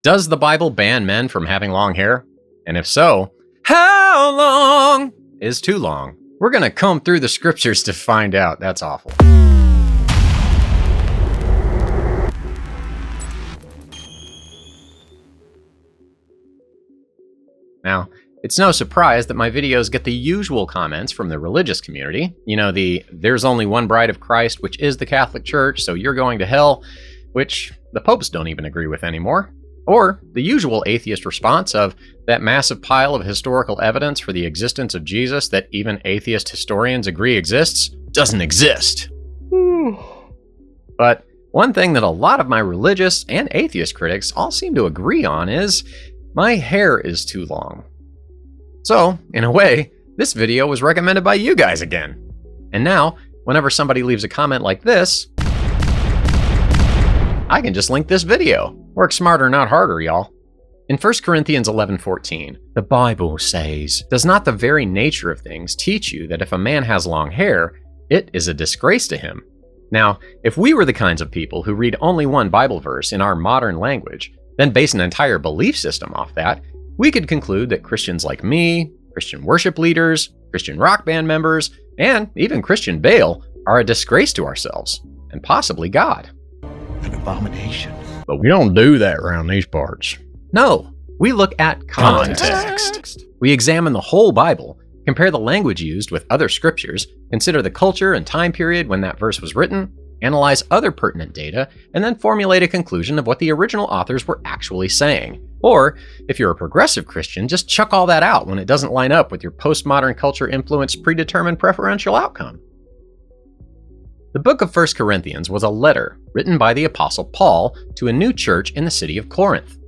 Does the Bible ban men from having long hair? And if so, how long is too long? We're gonna comb through the scriptures to find out. That's awful. Now, it's no surprise that my videos get the usual comments from the religious community. You know, there's only one bride of Christ, which is the Catholic Church, so you're going to hell, which the popes don't even agree with anymore. Or the usual atheist response of that massive pile of historical evidence for the existence of Jesus that even atheist historians agree exists doesn't exist. But one thing that a lot of my religious and atheist critics all seem to agree on is my hair is too long. So, in a way, this video was recommended by you guys again. And now, whenever somebody leaves a comment like this, I can just link this video. Work smarter, not harder, y'all. In 1 Corinthians 11:14, the Bible says, "Does not the very nature of things teach you that if a man has long hair, it is a disgrace to him?" Now, if we were the kinds of people who read only one Bible verse in our modern language, then base an entire belief system off that, we could conclude that Christians like me, Christian worship leaders, Christian rock band members, and even Christian Bale are a disgrace to ourselves, and possibly God. An abomination. But we don't do that around these parts. No, we look at context. We examine the whole Bible, compare the language used with other scriptures, consider the culture and time period when that verse was written, analyze other pertinent data, and then formulate a conclusion of what the original authors were actually saying. Or, if you're a progressive Christian, just chuck all that out when it doesn't line up with your postmodern culture-influenced predetermined preferential outcome. The book of 1 Corinthians was a letter written by the Apostle Paul to a new church in the city of Corinth.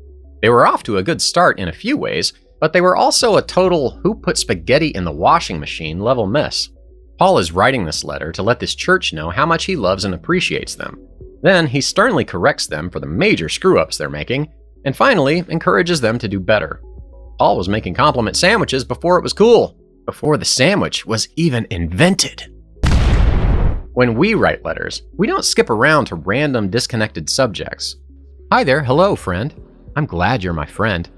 They were off to a good start in a few ways, but they were also a total who put spaghetti in the washing machine level mess. Paul is writing this letter to let this church know how much he loves and appreciates them. Then he sternly corrects them for the major screw-ups they're making, and finally encourages them to do better. Paul was making compliment sandwiches before it was cool, before the sandwich was even invented. When we write letters, we don't skip around to random disconnected subjects. Hi there, hello friend. I'm glad you're my friend.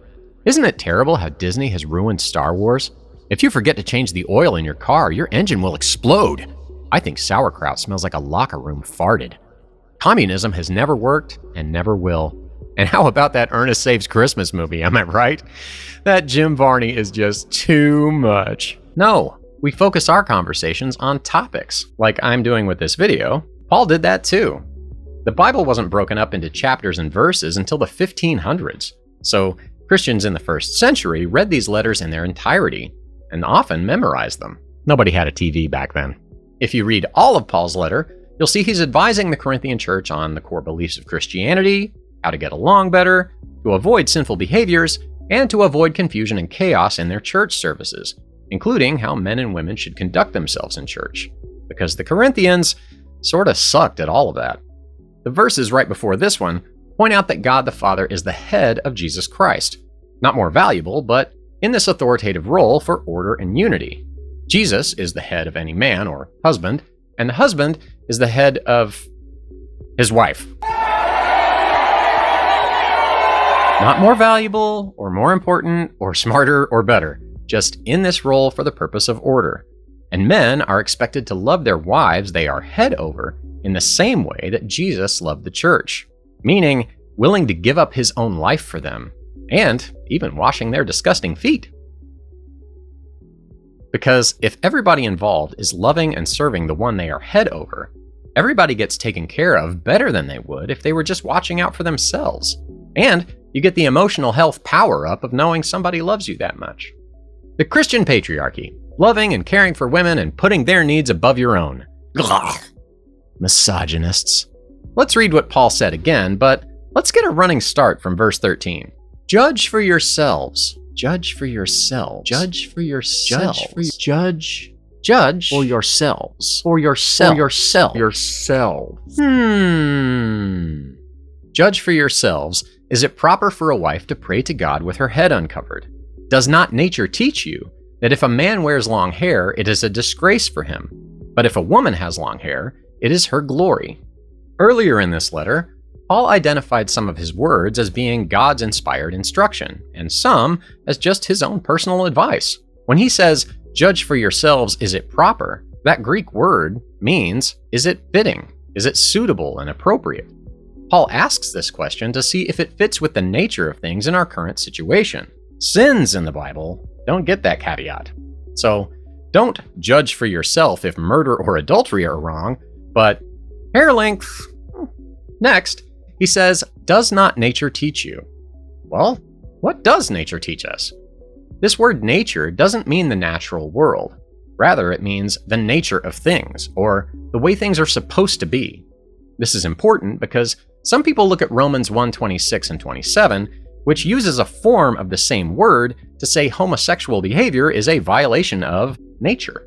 Isn't it terrible how Disney has ruined Star Wars? If you forget to change the oil in your car, your engine will explode. I think sauerkraut smells like a locker room farted. Communism has never worked and never will. And how about that Ernest Saves Christmas movie, am I right? That Jim Varney is just too much. No, we focus our conversations on topics, like I'm doing with this video. Paul did that too. The Bible wasn't broken up into chapters and verses until the 1500s, so Christians in the first century read these letters in their entirety, and often memorized them. Nobody had a TV back then. If you read all of Paul's letter, you'll see he's advising the Corinthian church on the core beliefs of Christianity, how to get along better, to avoid sinful behaviors, and to avoid confusion and chaos in their church services, including how men and women should conduct themselves in church, because the Corinthians sort of sucked at all of that. The verses right before this one point out that God the Father is the head of Jesus Christ, not more valuable, but in this authoritative role for order and unity. Jesus is the head of any man or husband, and the husband is the head of his wife. Not more valuable, or more important, or smarter, or better. Just in this role for the purpose of order. And men are expected to love their wives they are head over in the same way that Jesus loved the church, meaning willing to give up his own life for them, and even washing their disgusting feet. Because if everybody involved is loving and serving the one they are head over, everybody gets taken care of better than they would if they were just watching out for themselves. And you get the emotional health power-up of knowing somebody loves you that much. The Christian patriarchy, loving and caring for women and putting their needs above your own. Ugh. Misogynists. Let's read what Paul said again, but let's get a running start from verse 13. Judge for yourselves. Judge for yourselves. Judge for yourselves. Judge for yourselves. For yourself. Yourselves. Judge for yourselves. Is it proper for a wife to pray to God with her head uncovered? Does not nature teach you that if a man wears long hair, it is a disgrace for him? But if a woman has long hair, it is her glory. Earlier in this letter, Paul identified some of his words as being God's inspired instruction, and some as just his own personal advice. When he says, "Judge for yourselves, is it proper?" that Greek word means, is it fitting? Is it suitable and appropriate? Paul asks this question to see if it fits with the nature of things in our current situation. Sins in the Bible don't get that caveat. So don't judge for yourself if murder or adultery are wrong, but hair length. Next, he says, does not nature teach you? Well, what does nature teach us? This word nature doesn't mean the natural world. Rather, it means the nature of things, or the way things are supposed to be. This is important because some people look at Romans 1:26 and 27, which uses a form of the same word to say homosexual behavior is a violation of nature.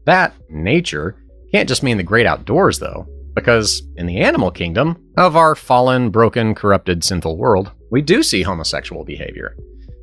That nature can't just mean the great outdoors, though, because in the animal kingdom of our fallen, broken, corrupted, sinful world, we do see homosexual behavior,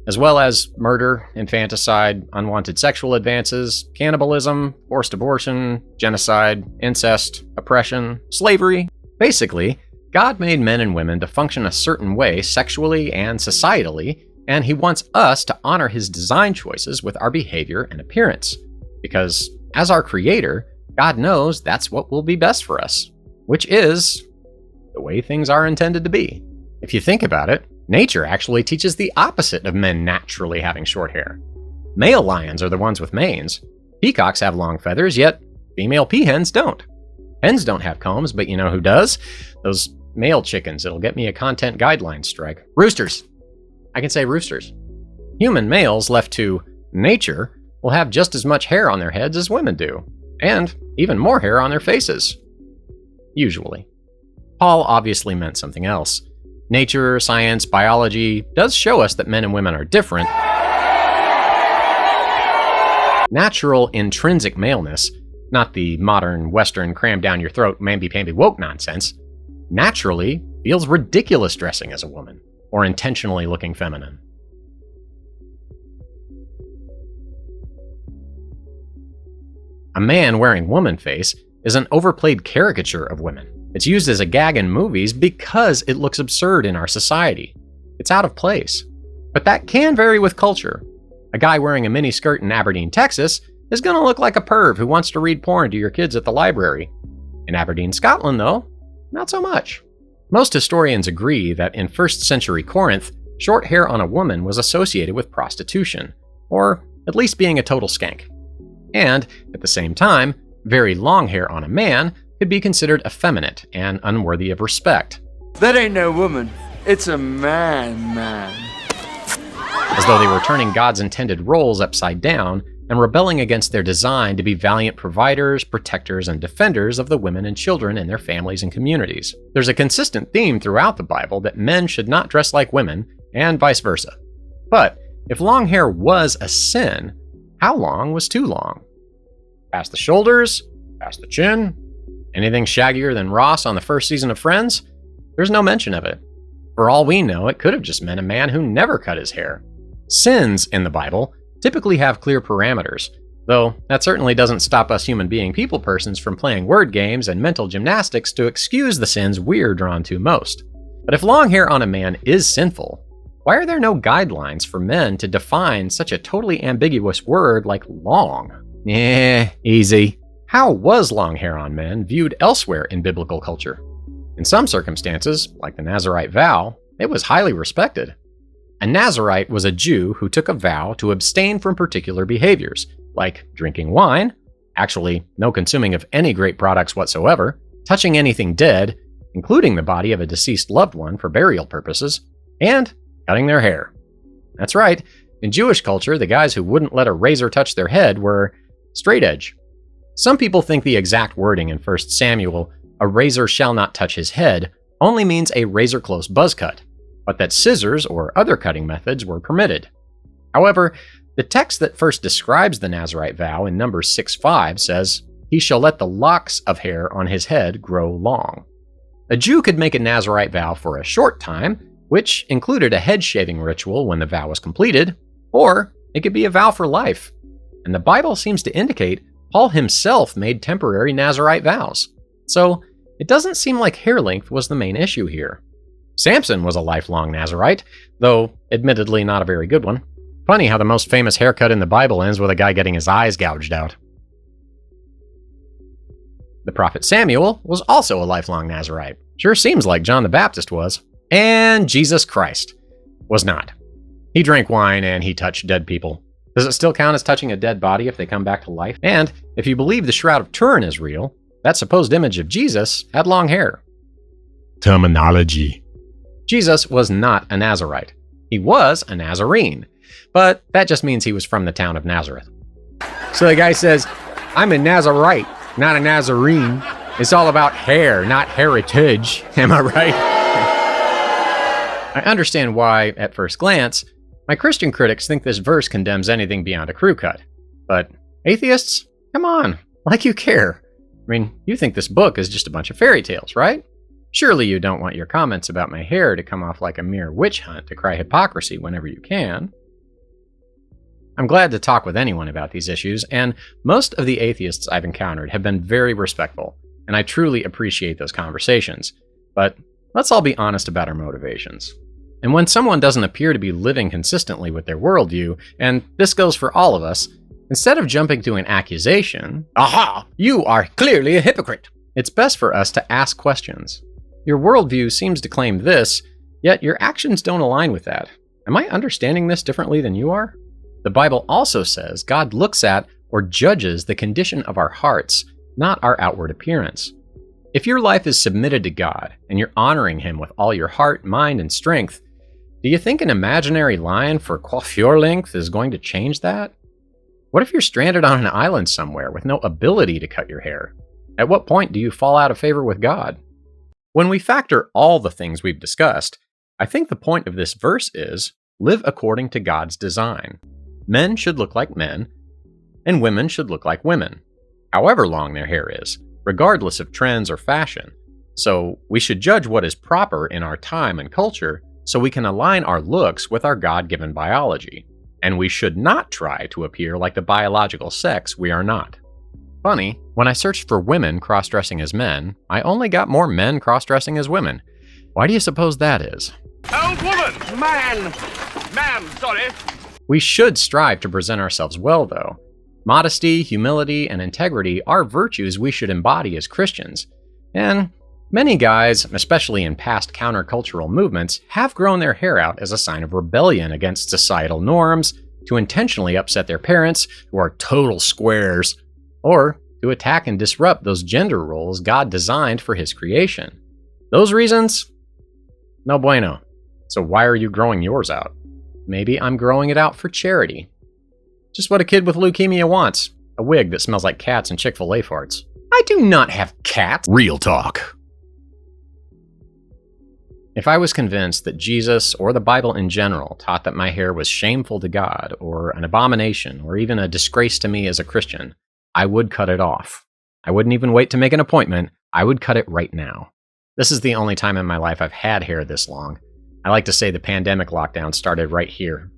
as well as murder, infanticide, unwanted sexual advances, cannibalism, forced abortion, genocide, incest, oppression, slavery. Basically, God made men and women to function a certain way sexually and societally, and he wants us to honor his design choices with our behavior and appearance. Because as our creator, God knows that's what will be best for us, which is the way things are intended to be. If you think about it, nature actually teaches the opposite of men naturally having short hair. Male lions are the ones with manes. Peacocks have long feathers, yet female peahens don't. Hens don't have combs, but you know who does? Those male chickens. It'll get me a content guideline strike. Roosters. I can say roosters. Human males left to nature will have just as much hair on their heads as women do, and even more hair on their faces. Usually. Paul obviously meant something else. Nature, science, biology does show us that men and women are different. Natural, intrinsic maleness, not the modern, Western, cram down your throat, mamby-pamby woke nonsense, naturally feels ridiculous dressing as a woman, or intentionally looking feminine. A man wearing woman face is an overplayed caricature of women. It's used as a gag in movies because it looks absurd in our society. It's out of place. But that can vary with culture. A guy wearing a mini skirt in Aberdeen, Texas is going to look like a perv who wants to read porn to your kids at the library. In Aberdeen, Scotland, though, not so much. Most historians agree that in 1st century Corinth, short hair on a woman was associated with prostitution, or at least being a total skank. And, at the same time, very long hair on a man could be considered effeminate and unworthy of respect. That ain't no woman, it's a man. As though they were turning God's intended roles upside down and rebelling against their design to be valiant providers, protectors, and defenders of the women and children in their families and communities. There's a consistent theme throughout the Bible that men should not dress like women, and vice versa. But if long hair was a sin, how long was too long? Past the shoulders? Past the chin? Anything shaggier than Ross on the first season of Friends? There's no mention of it. For all we know, it could have just meant a man who never cut his hair. Sins in the Bible typically have clear parameters, though that certainly doesn't stop us human being people persons from playing word games and mental gymnastics to excuse the sins we're drawn to most. But if long hair on a man is sinful, why are there no guidelines for men to define such a totally ambiguous word like long? Easy. How was long hair on men viewed elsewhere in biblical culture? In some circumstances, like the Nazirite vow, it was highly respected. A Nazirite was a Jew who took a vow to abstain from particular behaviors, like drinking wine, actually no consuming of any grape products whatsoever, touching anything dead, including the body of a deceased loved one for burial purposes, and cutting their hair. That's right, in Jewish culture, the guys who wouldn't let a razor touch their head were straight edge. Some people think the exact wording in 1 Samuel, "a razor shall not touch his head," only means a razor-close buzz cut, but that scissors or other cutting methods were permitted. However, the text that first describes the Nazirite vow in Numbers 6:5 says, "He shall let the locks of hair on his head grow long." A Jew could make a Nazirite vow for a short time, which included a head-shaving ritual when the vow was completed, or it could be a vow for life. And the Bible seems to indicate Paul himself made temporary Nazirite vows. So, it doesn't seem like hair length was the main issue here. Samson was a lifelong Nazirite, though admittedly not a very good one. Funny how the most famous haircut in the Bible ends with a guy getting his eyes gouged out. The prophet Samuel was also a lifelong Nazirite. Sure seems like John the Baptist was. And Jesus Christ was not. He drank wine and he touched dead people. Does it still count as touching a dead body if they come back to life? And if you believe the Shroud of Turin is real, that supposed image of Jesus had long hair. Terminology. Jesus was not a Nazirite. He was a Nazarene, but that just means he was from the town of Nazareth. So the guy says, I'm a Nazirite, not a Nazarene. It's all about hair, not heritage. Am I right? I understand why, at first glance, my Christian critics think this verse condemns anything beyond a crew cut. But atheists? Come on, like you care. I mean, you think this book is just a bunch of fairy tales, right? Surely you don't want your comments about my hair to come off like a mere witch hunt to cry hypocrisy whenever you can. I'm glad to talk with anyone about these issues, and most of the atheists I've encountered have been very respectful, and I truly appreciate those conversations. But let's all be honest about our motivations. And when someone doesn't appear to be living consistently with their worldview, and this goes for all of us, instead of jumping to an accusation, aha, you are clearly a hypocrite, it's best for us to ask questions. Your worldview seems to claim this, yet your actions don't align with that. Am I understanding this differently than you are? The Bible also says God looks at or judges the condition of our hearts, not our outward appearance. If your life is submitted to God and you're honoring Him with all your heart, mind, and strength, do you think an imaginary line for coiffure length is going to change that? What if you're stranded on an island somewhere with no ability to cut your hair? At what point do you fall out of favor with God? When we factor all the things we've discussed, I think the point of this verse is, live according to God's design. Men should look like men, and women should look like women, however long their hair is, regardless of trends or fashion. So we should judge what is proper in our time and culture so we can align our looks with our God-given biology. And we should not try to appear like the biological sex we are not. Funny, when I searched for women cross-dressing as men, I only got more men cross-dressing as women. Why do you suppose that is? Old woman! Man! Ma'am, sorry. We should strive to present ourselves well, though. Modesty, humility, and integrity are virtues we should embody as Christians. And many guys, especially in past countercultural movements, have grown their hair out as a sign of rebellion against societal norms, to intentionally upset their parents, who are total squares, or to attack and disrupt those gender roles God designed for His creation. Those reasons? No bueno. So why are you growing yours out? Maybe I'm growing it out for charity. Just what a kid with leukemia wants. A wig that smells like cats and Chick-fil-A farts. I do not have cats. Real talk. If I was convinced that Jesus or the Bible in general taught that my hair was shameful to God, or an abomination, or even a disgrace to me as a Christian, I would cut it off. I wouldn't even wait to make an appointment. I would cut it right now. This is the only time in my life I've had hair this long. I like to say the pandemic lockdown started right here.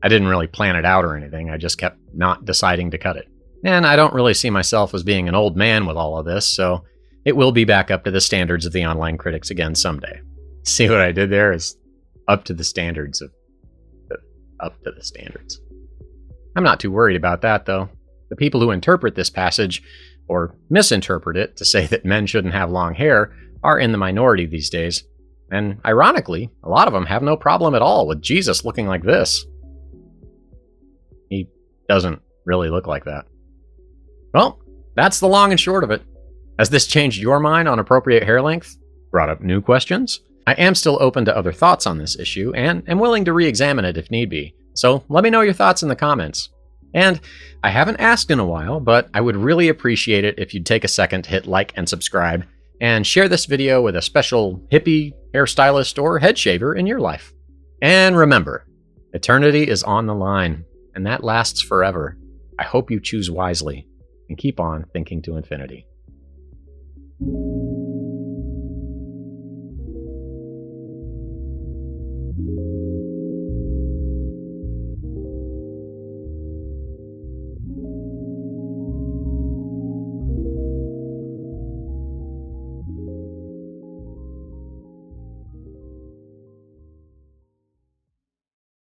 I didn't really plan it out or anything. I just kept not deciding to cut it. And I don't really see myself as being an old man with all of this, so it will be back up to the standards of the online critics again someday. See what I did there? Is up to the standards of up to the standards. I'm not too worried about that, though. The people who interpret this passage, or misinterpret it to say that men shouldn't have long hair, are in the minority these days. And ironically, a lot of them have no problem at all with Jesus looking like this. He doesn't really look like that. Well, that's the long and short of it. Has this changed your mind on appropriate hair length? Brought up new questions? I am still open to other thoughts on this issue, and am willing to re-examine it if need be. So let me know your thoughts in the comments. And I haven't asked in a while, but I would really appreciate it if you'd take a second to hit like and subscribe, and share this video with a special hippie, hairstylist, or head shaver in your life. And remember, eternity is on the line, and that lasts forever. I hope you choose wisely, and keep on thinking to infinity.